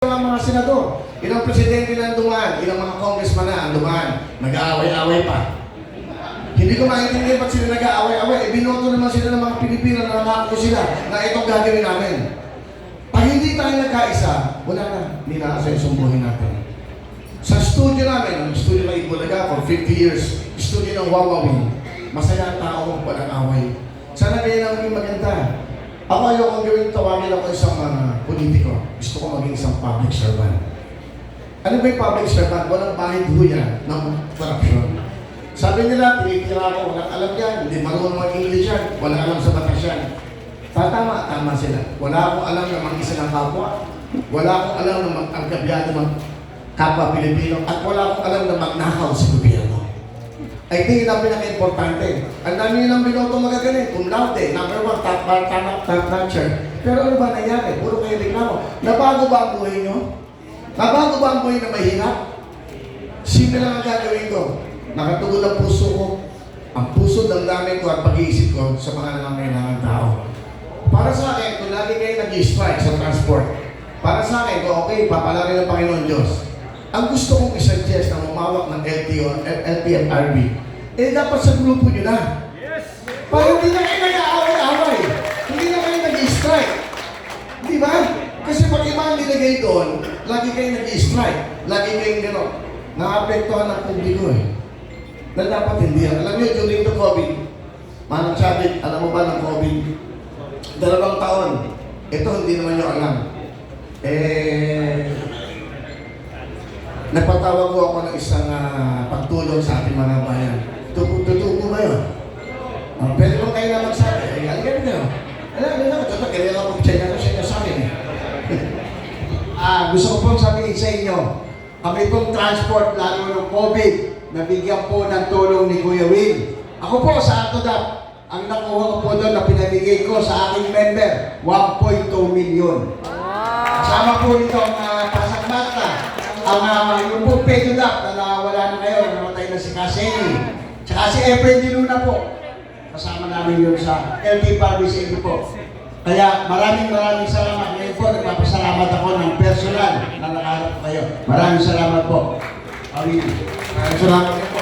Mga senador, ilang presidente na dumaan, ilang mga congressman na dumaan, nag-aaway-aaway pa. Hindi ko maintindihan ba't sila nag-aaway-aaway. Binoto naman sila ng mga Pilipino na nangako sila na itong gagawin namin. Pag hindi tayo nagkaisa, wala na. Hindi na kasi sumbuhin natin. Sa studio namin, ang studio ng Ibulaga for 50 years, studio ng Wawawin, masaya ang tao, walang away. Sana ganyan ang maging maganda. Ako ayokong gawin, tawagin ako isang politiko. Gusto ko maging isang public servant. Ano ba yung public servant? Walang bahid huya ng korupsyon. Sabi nila, tinitira ako, walang alam yan, hindi marunong mag-English yan, walang alam sa batas yan. Tama sila. Wala akong alam na mag-isa ng kapwa. Wala akong alam na mag-angkabyado ng kapwa Pilipino. At wala akong alam na magnakaw sa gobyerno. I think yun ang pinaka-importante. Ang dami nilang binoto magagaling. Cum laude, number 1, top notcher. Pero ano ba nangyari? Puro kayo reklamo. Nabago ba ang buhay nyo? Nabago ba ang buhay na mahirap? Simple lang ang gagawin ko. Nakatugod ang puso ko. Ang puso ng dami ko at pag-iisip ko sa mga nangangailangan tao. Para sa akin, kung lagi kayo nag-strike sa transport, para sa akin, kung okay, papalari ng Panginoon Diyos. Ang gusto kong isuggest na umawak ng LTFRB, dapat sa grupo nyo na. Yes! Para hindi na kayo nag-aaway-aaway. Hindi na kayo nag-strike. Di ba? Kasi pag iba ang nilagay doon, lagi kayo nag-strike. Lagi kayong gano'n. Naapektuhan ng publiko eh. Na dapat hindi yan. Alam niyo, during the COVID, Manang Chavit, alam mo ba ng COVID? 2 taon. Ito, hindi naman nyo alam. Nagpatawag ko ako ng isang pagtulong sa ating mga bayan. Tutupo ba yun? Pwede mo kayo na magsabi. Aligyan nyo. Alam mo, kaya ako mag-check ako sa akin. Gusto ko pong sabihin sa inyo, kami pong transport, lalo ng COVID, nabigyan po ng tulong ni Kuya Will. Ako po sa Atodap, ang nakuha ko po doon na pinamigay ko sa aking member, 1.2 million. Kasama po nito ang Pasakbata, yung po Pedodap na nawala na ngayon, namatay na si Kaseni. Tsaka si Efren Diluna po. Kasama namin yun sa LT Parvis po. Kaya maraming salamat. Ngayon po, nagpapasalamat ako ng personal na nakaharap kayo. Maraming salamat po. Maraming salamat po.